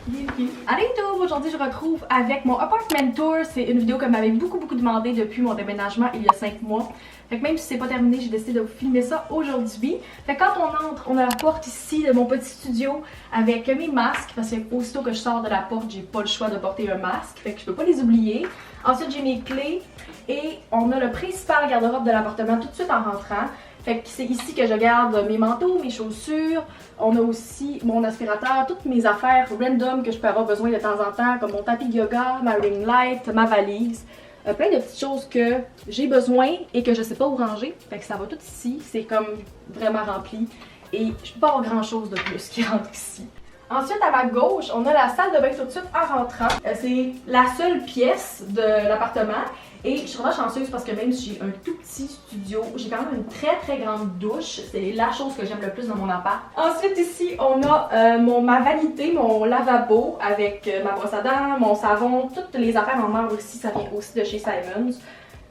Allez YouTube, aujourd'hui je retrouve avec mon apartment tour. C'est une vidéo que m'avait beaucoup demandé depuis mon déménagement il y a 5 mois. Fait que même si c'est pas terminé, j'ai décidé de vous filmer ça aujourd'hui. Fait que quand on entre, on a la porte ici de mon petit studio avec mes masques. Parce que aussitôt que je sors de la porte, j'ai pas le choix de porter un masque. Fait que je peux pas les oublier. Ensuite j'ai mes clés et on a le principal garde-robe de l'appartement tout de suite en rentrant. Fait que c'est ici que je garde mes manteaux, mes chaussures. On a aussi mon aspirateur, toutes mes affaires random que je peux avoir besoin de temps en temps, comme mon tapis de yoga, ma ring light, ma valise. Plein de petites choses que j'ai besoin et que je sais pas où ranger. Fait que ça va tout ici, c'est comme vraiment rempli. Et je peux pas avoir grand chose de plus qui rentre ici. Ensuite, à ma gauche, on a la salle de bain tout de suite en rentrant. C'est la seule pièce de l'appartement. Et je suis vraiment chanceuse parce que même si j'ai un tout petit studio, j'ai quand même une très grande douche. C'est la chose que j'aime le plus dans mon appart. Ensuite ici, on a ma vanité, mon lavabo avec ma brosse à dents, mon savon, toutes les affaires en marbre aussi, ça vient aussi de chez Simons.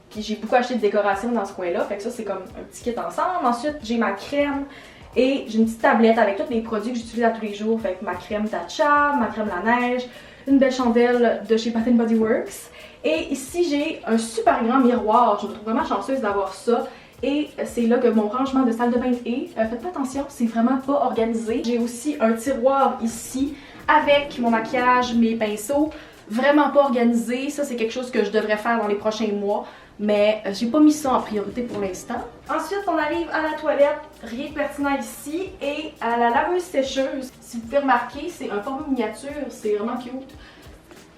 Puis j'ai beaucoup acheté de décoration dans ce coin-là, fait que ça c'est comme un petit kit ensemble. Ensuite, j'ai ma crème et j'ai une petite tablette avec tous les produits que j'utilise à tous les jours. Fait que ma crème Tatcha, ma crème la neige, une belle chandelle de chez Bath & Body Works. Et ici, j'ai un super grand miroir. Je me trouve vraiment chanceuse d'avoir ça. Et c'est là que mon rangement de salle de bain est. Faites pas attention, c'est vraiment pas organisé. J'ai aussi un tiroir ici avec mon maquillage, mes pinceaux. Vraiment pas organisé. Ça, c'est quelque chose que je devrais faire dans les prochains mois. Mais j'ai pas mis ça en priorité pour l'instant. Ensuite, on arrive à la toilette. Rien de pertinent ici. Et à la laveuse sécheuse. Si vous pouvez remarquer, c'est un format miniature. C'est vraiment cute.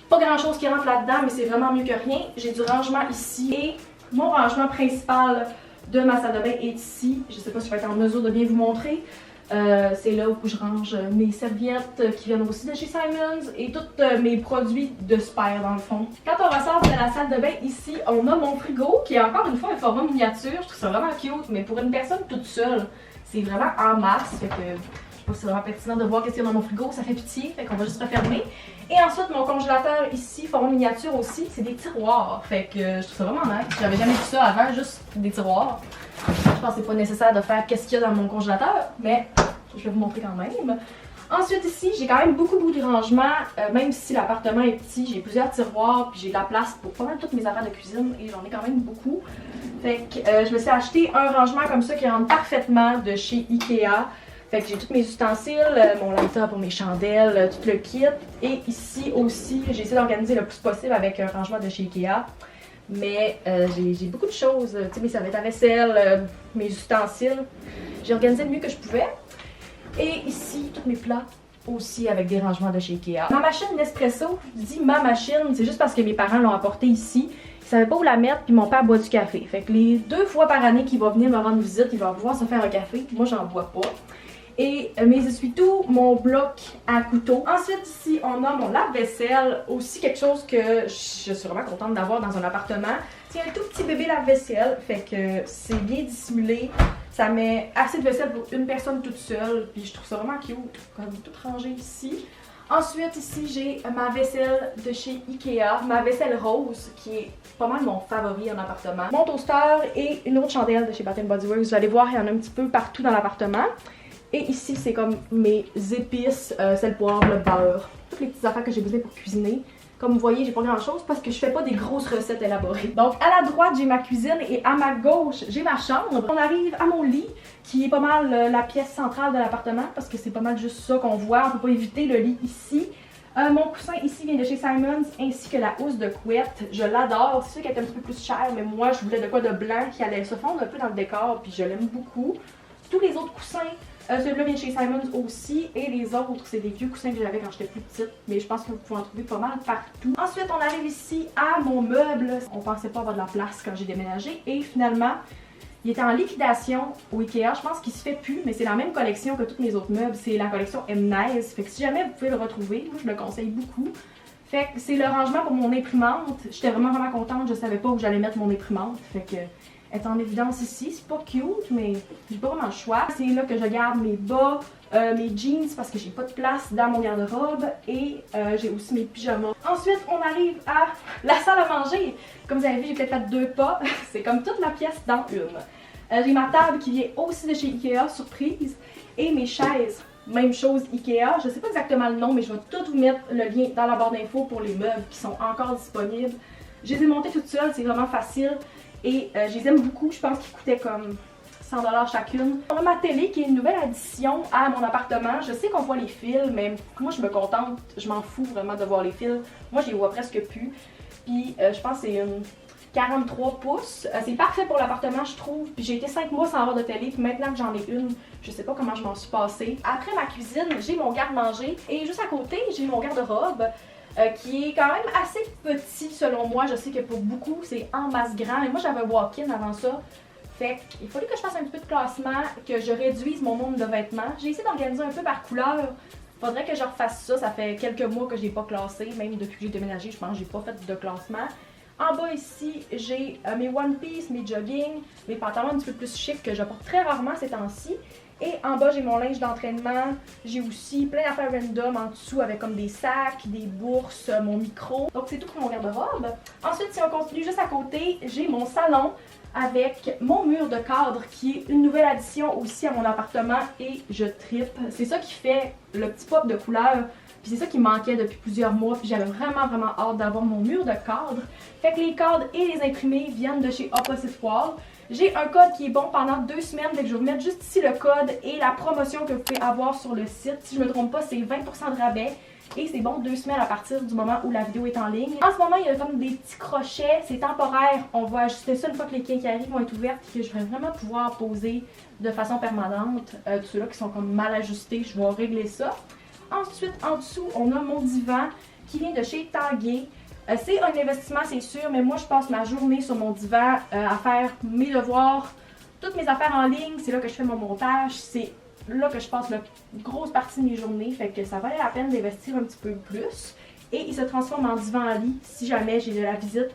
Pas grand chose qui rentre là-dedans, mais c'est vraiment mieux que rien. J'ai du rangement ici et mon rangement principal de ma salle de bain est ici. Je sais pas si je vais être en mesure de bien vous montrer. C'est là où je range mes serviettes qui viennent aussi de chez Simons et tous mes produits de spare dans le fond. Quand on ressort de la salle de bain ici, on a mon frigo qui est encore une fois un format miniature. Je trouve ça vraiment cute, mais pour une personne toute seule, c'est vraiment en masse. Fait que je sais pas si c'est vraiment pertinent de voir qu'est-ce qu'il y a dans mon frigo, ça fait pitié, fait qu'on va juste refermer. Et ensuite, mon congélateur ici, format miniature aussi, c'est des tiroirs. Fait que je trouve ça vraiment nice. J'avais jamais vu ça avant, juste des tiroirs. Je pense que c'est pas nécessaire de faire qu'est-ce qu'il y a dans mon congélateur, mais je vais vous montrer quand même. Ensuite ici, j'ai quand même beaucoup de rangement. Même si l'appartement est petit, j'ai plusieurs tiroirs, puis j'ai de la place pour pas mal toutes mes affaires de cuisine et j'en ai quand même beaucoup. Fait que je me suis acheté un rangement comme ça qui rentre parfaitement de chez Ikea. Fait que j'ai tous mes ustensiles, mon lighter pour mes chandelles, tout le kit. Et ici aussi, j'ai essayé d'organiser le plus possible avec un rangement de chez Ikea. Mais j'ai beaucoup de choses, tu sais, mes serviettes à vaisselle, mes ustensiles. J'ai organisé le mieux que je pouvais. Et ici, tous mes plats aussi avec des rangements de chez Ikea. Ma machine Nespresso, je dis ma machine, c'est juste parce que mes parents l'ont apportée ici. Ils savaient pas où la mettre, puis mon père boit du café. Fait que les 2 fois par année qu'il va venir me rendre visite, il va pouvoir se faire un café. Moi, j'en bois pas. Et mes essuie-tout, mon bloc à couteau. Ensuite ici, on a mon lave-vaisselle, aussi quelque chose que je suis vraiment contente d'avoir dans un appartement. C'est un tout petit bébé lave-vaisselle, fait que c'est bien dissimulé. Ça met assez de vaisselle pour une personne toute seule, puis je trouve ça vraiment cute, comme tout rangé ici. Ensuite ici, j'ai ma vaisselle de chez Ikea, ma vaisselle rose, qui est pas mal mon favori en appartement. Mon toaster et une autre chandelle de chez Bath & Body Works. Vous allez voir, il y en a un petit peu partout dans l'appartement. Et ici, c'est comme mes épices, sel, poivre, le beurre, toutes les petites affaires que j'ai besoin pour cuisiner. Comme vous voyez, j'ai pas grand chose parce que je fais pas des grosses recettes élaborées. Donc à la droite, j'ai ma cuisine et à ma gauche, j'ai ma chambre. On arrive à mon lit, qui est pas mal la pièce centrale de l'appartement parce que c'est pas mal juste ça qu'on voit. On peut pas éviter le lit ici. Mon coussin ici vient de chez Simons, ainsi que la housse de couette. Je l'adore. C'est sûr qu'elle est un petit peu plus chère, mais moi, je voulais de quoi de blanc qui allait se fondre un peu dans le décor, puis je l'aime beaucoup. Tous les autres coussins, celui-là vient de chez Simons aussi, et les autres, c'est des vieux coussins que j'avais quand j'étais plus petite, mais je pense que vous pouvez en trouver pas mal partout. Ensuite, on arrive ici à mon meuble. On pensait pas avoir de la place quand j'ai déménagé, et finalement, il était en liquidation au Ikea. Je pense qu'il se fait plus, mais c'est la même collection que tous mes autres meubles. C'est la collection M-Nice. Fait que si jamais vous pouvez le retrouver, moi je le conseille beaucoup. Fait que c'est le rangement pour mon imprimante. J'étais vraiment contente, je savais pas où j'allais mettre mon imprimante. Fait que elle est en évidence ici, c'est pas cute, mais j'ai pas vraiment le choix. C'est là que je garde mes bas, mes jeans parce que j'ai pas de place dans mon garde-robe et j'ai aussi mes pyjamas. Ensuite, on arrive à la salle à manger. Comme vous avez vu, j'ai peut-être fait 2 pas. C'est comme toute la pièce dans une. J'ai ma table qui vient aussi de chez Ikea, surprise, et mes chaises Même chose Ikea, je sais pas exactement le nom, mais je vais tout vous mettre le lien dans la barre d'infos pour les meubles qui sont encore disponibles. Je les ai montés toutes seules, c'est vraiment facile et je les aime beaucoup, je pense qu'ils coûtaient comme 100$ chacune. On a ma télé qui est une nouvelle addition à mon appartement. Je sais qu'on voit les fils, mais moi je me contente, je m'en fous vraiment de voir les fils. Moi je les vois presque plus. Puis je pense que c'est une 43 pouces. C'est parfait pour l'appartement je trouve. Puis j'ai été 5 mois sans avoir de télé, puis maintenant que j'en ai une, je sais pas comment je m'en suis passée. Après ma cuisine, j'ai mon garde-manger et juste à côté, j'ai mon garde-robe. Qui est quand même assez petit selon moi. Je sais que pour beaucoup, c'est en masse grand. Et moi, j'avais walk-in avant ça. Fait qu'il fallait que je fasse un petit peu de classement, que je réduise mon nombre de vêtements. J'ai essayé d'organiser un peu par couleur. Faudrait que je refasse ça. Ça fait quelques mois que je n'ai pas classé. Même depuis que j'ai déménagé, je pense que j'ai pas fait de classement. En bas ici, j'ai mes One Piece, mes jogging, mes pantalons un petit peu plus chics que je porte très rarement ces temps-ci. Et en bas, j'ai mon linge d'entraînement. J'ai aussi plein d'affaires random en dessous avec comme des sacs, des bourses, mon micro. Donc c'est tout pour mon garde-robe. Ensuite, si on continue juste à côté, j'ai mon salon avec mon mur de cadre qui est une nouvelle addition aussi à mon appartement et je trippe. C'est ça qui fait le petit pop de couleur. Puis c'est ça qui me manquait depuis plusieurs mois, puis j'avais vraiment hâte d'avoir mon mur de cadre. Fait que les cadres et les imprimés viennent de chez Opposite Wall. J'ai un code qui est bon pendant 2 semaines, fait que je vais vous mettre juste ici le code et la promotion que vous pouvez avoir sur le site. Si je me trompe pas, c'est 20% de rabais et c'est bon 2 semaines à partir du moment où la vidéo est en ligne. En ce moment, il y a comme des petits crochets, c'est temporaire. On va ajuster ça une fois que les quincailleries vont être ouvertes et que je vais vraiment pouvoir poser de façon permanente. Tous ceux-là qui sont comme mal ajustés, je vais régler ça. Ensuite, en dessous, on a mon divan qui vient de chez Tanguay. C'est un investissement, c'est sûr, mais moi, je passe ma journée sur mon divan à faire mes devoirs, toutes mes affaires en ligne. C'est là que je fais mon montage. C'est là que je passe la grosse partie de mes journées. Fait que ça valait la peine d'investir un petit peu plus. Et il se transforme en divan à lit si jamais j'ai de la visite.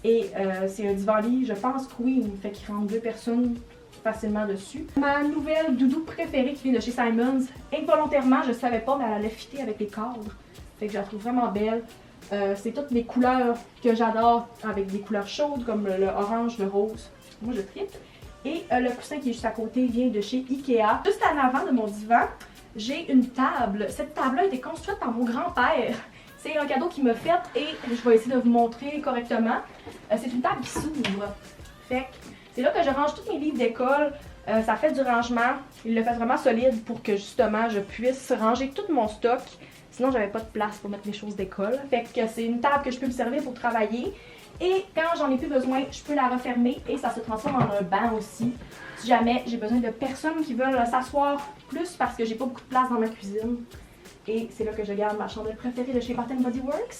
Et c'est un divan à lit, je pense queen. Fait qu'il rentre 2 personnes facilement dessus. Ma nouvelle doudou préférée qui vient de chez Simons. Involontairement, je savais pas, mais elle allait fitter avec les cadres. Fait que je la trouve vraiment belle. C'est toutes les couleurs que j'adore, avec des couleurs chaudes comme le orange, le rose. Moi, je tripe. Et le coussin qui est juste à côté vient de chez Ikea. Juste en avant de mon divan, j'ai une table. Cette table-là a été construite par mon grand-père. C'est un cadeau qu'il m'a fait et je vais essayer de vous montrer correctement. C'est une table qui s'ouvre. Fait que c'est là que je range tous mes livres d'école. Ça fait du rangement. Il le fait vraiment solide pour que justement je puisse ranger tout mon stock. Sinon, j'avais pas de place pour mettre mes choses d'école. Fait que c'est une table que je peux me servir pour travailler. Et quand j'en ai plus besoin, je peux la refermer et ça se transforme en un banc aussi. Si jamais j'ai besoin de personnes qui veulent s'asseoir plus parce que j'ai pas beaucoup de place dans ma cuisine. Et c'est là que je garde ma chandelle préférée de chez Bath & Body Works.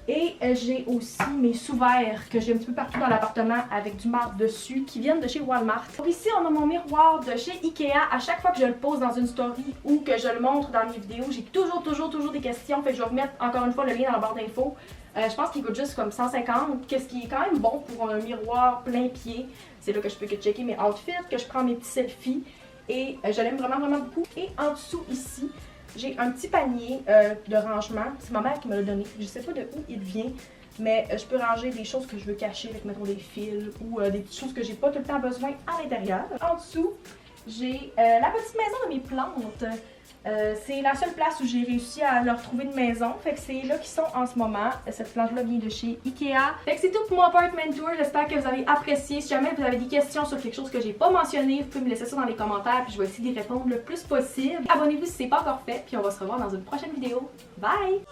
Et j'ai aussi mes sous-verres que j'ai un petit peu partout dans l'appartement avec du marbre dessus qui viennent de chez Walmart. Donc ici on a mon miroir de chez Ikea. À chaque fois que je le pose dans une story ou que je le montre dans mes vidéos, j'ai toujours des questions. Fait que je vais vous mettre encore une fois le lien dans la barre d'infos. Je pense qu'il coûte juste comme 150, qu'est-ce qui est quand même bon pour un miroir plein pied. C'est là que je peux checker mes outfits, que je prends mes petits selfies et je l'aime vraiment beaucoup. Et en dessous ici, j'ai un petit panier de rangement. C'est ma mère qui me l'a donné. Je sais pas de où il vient, mais je peux ranger des choses que je veux cacher avec, mettons, des fils ou des petites choses que j'ai pas tout le temps besoin à l'intérieur. En dessous, j'ai la petite maison de mes plantes. C'est la seule place où j'ai réussi à leur trouver une maison. Fait que c'est là qu'ils sont en ce moment. Cette planche-là vient de chez Ikea. Fait que c'est tout pour mon apartment tour. J'espère que vous avez apprécié. Si jamais vous avez des questions sur quelque chose que j'ai pas mentionné, vous pouvez me laisser ça dans les commentaires puis je vais essayer d'y répondre le plus possible. Abonnez-vous si c'est pas encore fait puis on va se revoir dans une prochaine vidéo. Bye!